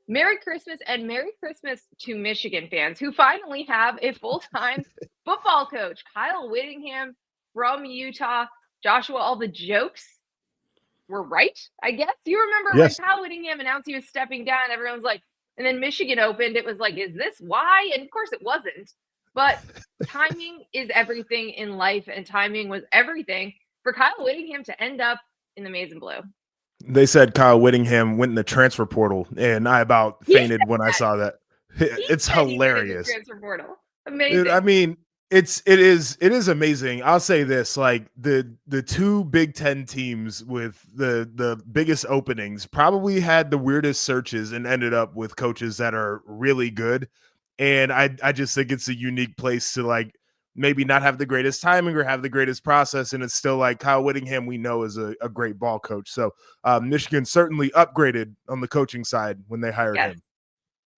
Merry Christmas, and Merry Christmas to Michigan fans who finally have a full-time football coach. Kyle Whittingham from Utah. Joshua, all the jokes were right, I guess. You remember when Yes. Kyle Whittingham announced he was stepping down, everyone was like, and then Michigan opened, it was like, is this why? And of course it wasn't. But timing is everything in life, and timing was everything for Kyle Whittingham to end up in the maize and blue. They said Kyle Whittingham went in the transfer portal, and I about He fainted when I saw that. He It's said he went in the hilarious. transfer portal. Dude, I Amazing. mean, it is amazing. I'll say this, like the two Big Ten teams with the biggest openings probably had the weirdest searches and ended up with coaches that are really good. And I just think it's a unique place to like maybe not have the greatest timing or have the greatest process. And it's still like Kyle Whittingham, we know is a great ball coach. So Michigan certainly upgraded on the coaching side when they hired Yes, him.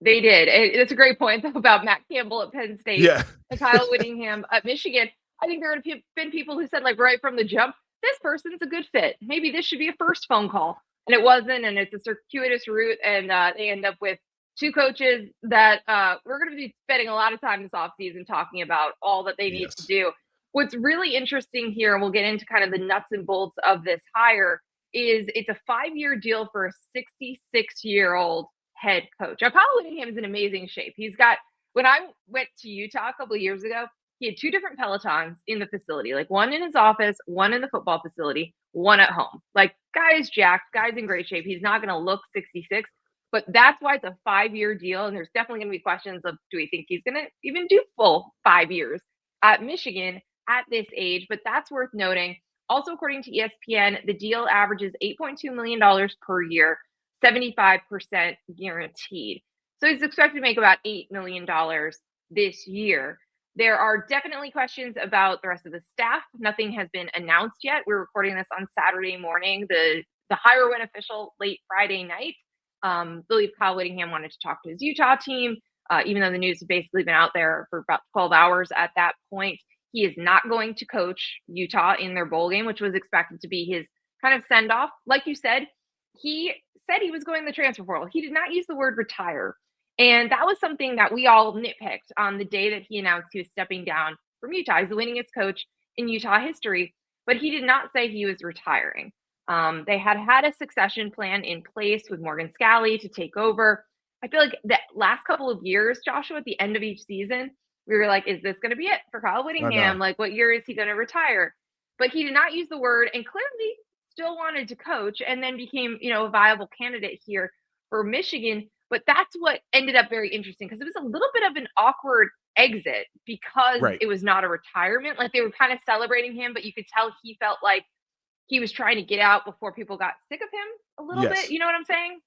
they did. It's a great point, though, about Matt Campbell at Penn State Yeah. and Kyle Whittingham at Michigan. I think there have been people who said, like, right from the jump, this person's a good fit. Maybe this should be a first phone call. And it wasn't. And it's a circuitous route. And they end up with two coaches that we're going to be spending a lot of time this offseason talking about all that they need to Yes. do. What's really interesting here, and we'll get into kind of the nuts and bolts of this hire, is it's a 5-year deal for a 66-year-old head coach. Now, Kyle Whittingham is in amazing shape. He's got, when I went to Utah a couple of years ago, he had 2 different Pelotons in the facility, like one in his office, one in the football facility, one at home. Like, guy is jacked, guy's in great shape. He's not going to look 66, but that's why it's a 5-year deal. And there's definitely going to be questions of, do we think he's going to even do full 5 years at Michigan at this age? But that's worth noting. Also, according to ESPN, the deal averages $8.2 million per year, 75% guaranteed. So he's expected to make about $8 million this year. There are definitely questions about the rest of the staff. Nothing has been announced yet. We're recording this on Saturday morning. The hire went official late Friday night. I believe Kyle Whittingham wanted to talk to his Utah team, even though the news has basically been out there for about 12 hours at that point. He is not going to coach Utah in their bowl game, which was expected to be his kind of send off. Like you said, he said he was going the transfer portal. He did not use the word retire. And that was something that we all nitpicked on the day that he announced he was stepping down from Utah. He's the winningest coach in Utah history, but he did not say he was retiring. They had a succession plan in place with Morgan Scalley to take over. I feel like the last couple of years, Joshua, at the end of each season, we were like, is this going to be it for Kyle I Whittingham? know. Like, what year is he going to retire? But he did not use the word, and clearly still wanted to coach, and then became, a viable candidate here for Michigan. But that's what ended up very interesting, because it was a little bit of an awkward exit because Right. it was not a retirement. Like, they were kind of celebrating him, but you could tell he felt like he was trying to get out before people got sick of him a little bit. Yes. You know what I'm saying?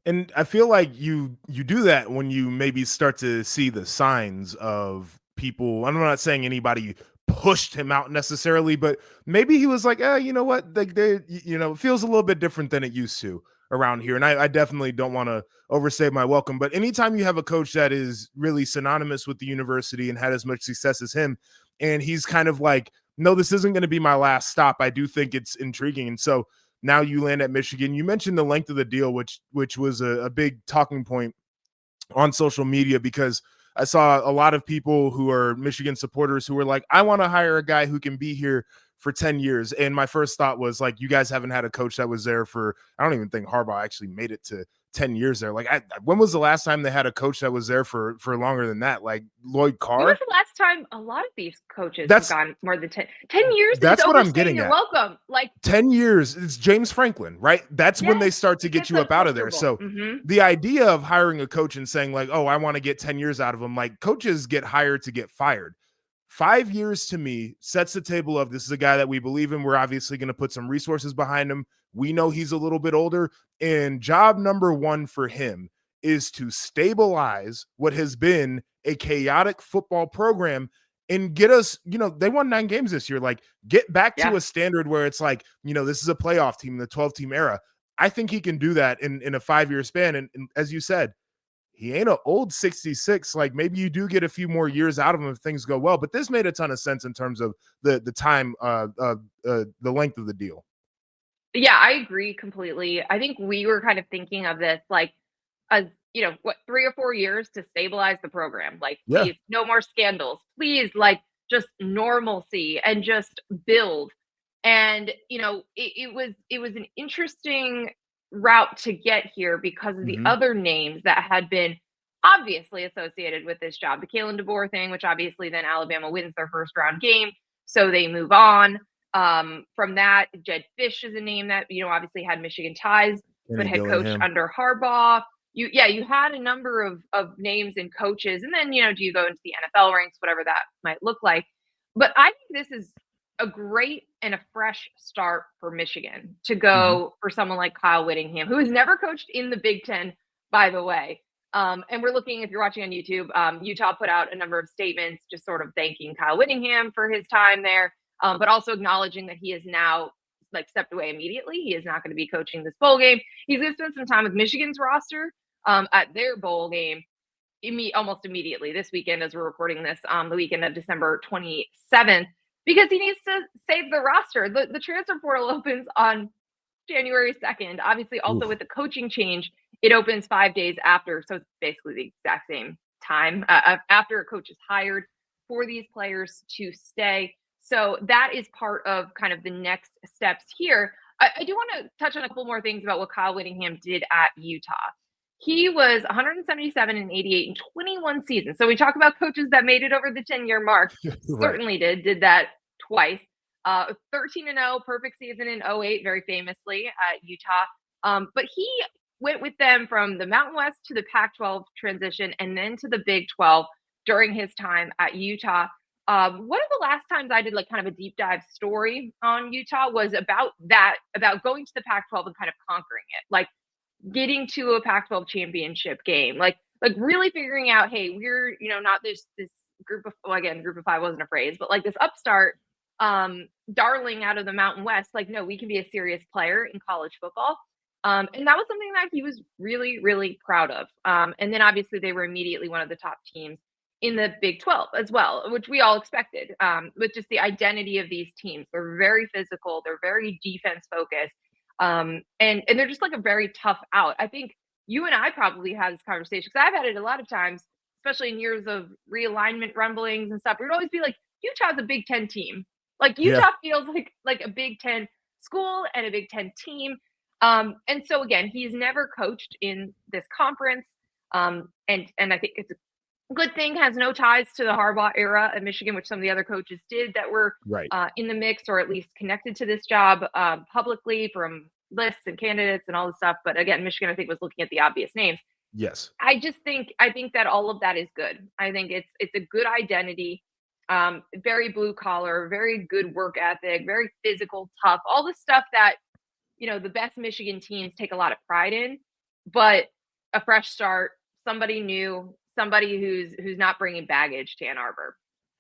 And I feel like you do that when you maybe start to see the signs of people. I'm not saying anybody pushed him out necessarily, but maybe he was like, you know what? Like it feels a little bit different than it used to around here. And I definitely don't want to overstay my welcome. But anytime you have a coach that is really synonymous with the university and had as much success as him, and he's kind of like, no, this isn't going to be my last stop, I do think it's intriguing. And so now you land at Michigan. You mentioned the length of the deal, which was a big talking point on social media, because I saw a lot of people who are Michigan supporters who were like, I want to hire a guy who can be here for 10 years. And my first thought was like, you guys haven't had a coach that was there for, I don't even think Harbaugh actually made it to 10 years there. Like, when was the last time they had a coach that was there for longer than that? Like Lloyd When was Carr? the last time a lot of these coaches have That's gone more than 10 years is that's what I'm overstaying getting your at. welcome. Like, 10 years, it's James Franklin, right? That's when yes, they start to it get gets you up out of there. uncomfortable. So the idea of hiring a coach and saying like, oh, I want to get 10 years out of him, like coaches get hired to get fired. 5 years to me sets the table of, this is a guy that we believe in. We're obviously going to put some resources behind him. We know he's a little bit older, and job number one for him is to stabilize what has been a chaotic football program and get us, they won 9 games this year. Like, get back to Yeah. a standard where it's like, this is a playoff team in the 12-team era. I think he can do that in a 5-year span. And as you said, he ain't an old 66. Like, maybe you do get a few more years out of him if things go well. But this made a ton of sense in terms of the time, the length of the deal. Yeah, I agree completely. I think we were kind of thinking of this like as what, 3 or 4 years to stabilize the program. Like, Yeah. please, no more scandals. Please, like, just normalcy and just build. And it was an interesting route to get here because of the Hmm. other names that had been obviously associated with this job. The Kalen DeBoer thing, which obviously then Alabama wins their first round game, so they move on. From that, Jed Fish is a name that obviously had Michigan ties, but Kenny had coached Dillingham. under Harbaugh. You had a number of names and coaches, and then do you go into the NFL ranks, whatever that might look like. But I think this is a great and a fresh start for Michigan to Hmm. go for someone like Kyle Whittingham, who has never coached in the Big Ten, by the way. And we're looking, if you're watching on YouTube, Utah put out a number of statements just sort of thanking Kyle Whittingham for his time there, but also acknowledging that he is now like stepped away immediately. He is not going to be coaching this bowl game. He's going to spend some time with Michigan's roster at their bowl game almost immediately this weekend as we're recording this, the weekend of December 27th, because he needs to save the roster. The transfer portal opens on January 2nd. Obviously, also Oof. with the coaching change, it opens 5 days after. So it's basically the exact same time after a coach is hired for these players to stay. So that is part of kind of the next steps here. I do want to touch on a couple more things about what Kyle Whittingham did at Utah. He was 177 and 88 in 21 seasons. So we talk about coaches that made it over the 10-year mark. Right. Certainly did that twice. 13-0, perfect season in 08, very famously at Utah. But he went with them from the Mountain West to the Pac-12 transition and then to the Big 12 during his time at Utah. One of the last times I did like kind of a deep dive story on Utah was about going to the Pac-12 and kind of conquering it, like getting to a Pac-12 championship game, like really figuring out, hey, we're not this group of, well, again, group of five wasn't a phrase, but like this upstart darling out of the Mountain West. Like, no, we can be a serious player in college football. And that was something that he was really, really proud of. And then obviously they were immediately one of the top teams in the Big 12 as well, which we all expected, with just the identity of these teams. They're very physical. They're very defense focused. And they're just like a very tough out. I think you and I probably had this conversation because I've had it a lot of times, especially in years of realignment rumblings and stuff. We'd always be like, Utah's a Big Ten team. Like Yeah. Utah feels like a Big Ten school and a Big Ten team. And so again, he's never coached in this conference. And I think it's a good thing, has no ties to the Harbaugh era at Michigan, which some of the other coaches did that were Right. in the mix or at least connected to this job publicly from lists and candidates and all this stuff. But again, Michigan, I think, was looking at the obvious names. Yes. I think that all of that is good. I think it's a good identity, very blue collar, very good work ethic, very physical, tough, all the stuff that the best Michigan teams take a lot of pride in. But a fresh start, somebody new, somebody who's not bringing baggage to Ann Arbor.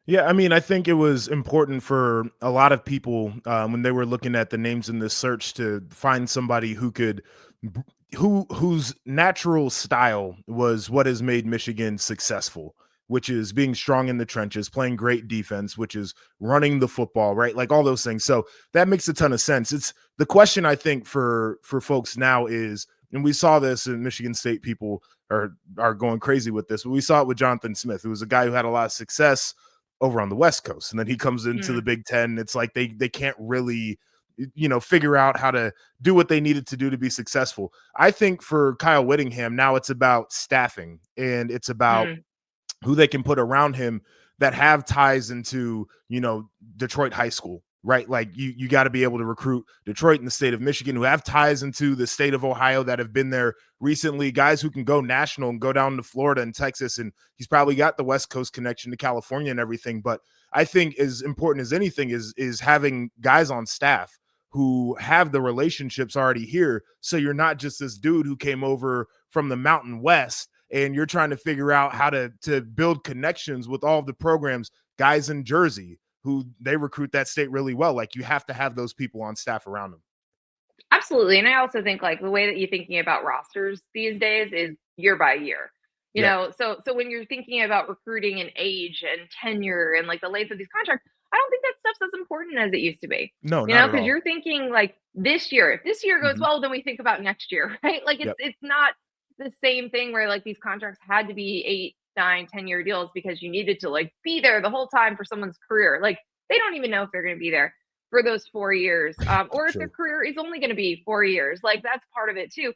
Yeah, I mean, I think it was important for a lot of people when they were looking at the names in this search to find somebody who could, whose natural style was what has made Michigan successful, which is being strong in the trenches, playing great defense, which is running the football, right? Like all those things. So that makes a ton of sense. It's the question I think for folks now is, and we saw this in Michigan State, people are going crazy with this, but we saw it with Jonathan Smith, who was a guy who had a lot of success over on the West Coast. And then he comes into the Big Ten. It's like they can't really, figure out how to do what they needed to do to be successful. I think for Kyle Whittingham, now it's about staffing and it's about who they can put around him that have ties into, Detroit high school, right? Like you got to be able to recruit Detroit and the state of Michigan, who have ties into the state of Ohio, that have been there recently, guys who can go national and go down to Florida and Texas. And he's probably got the West Coast connection to California and everything. But I think as important as anything is having guys on staff who have the relationships already here. So you're not just this dude who came over from the Mountain West and you're trying to figure out how to build connections with all of the programs, guys in Jersey who they recruit that state really well. Like you have to have those people on staff around them. Absolutely. And I also think like the way that you're thinking about rosters these days is year by year. So when you're thinking about recruiting and age and tenure and like the length of these contracts, I don't think that stuff's as important as it used to be. No, not at Because all. you're thinking like this year, if this year goes Mhm. well, then we think about next year, right? Like Yep. it's not the same thing where like these contracts had to be 8, 9, 10-year deals because you needed to like be there the whole time for someone's career. Like they don't even know if they're going to be there for those 4 years, or if their career is only going to be 4 years. Like that's part of it too.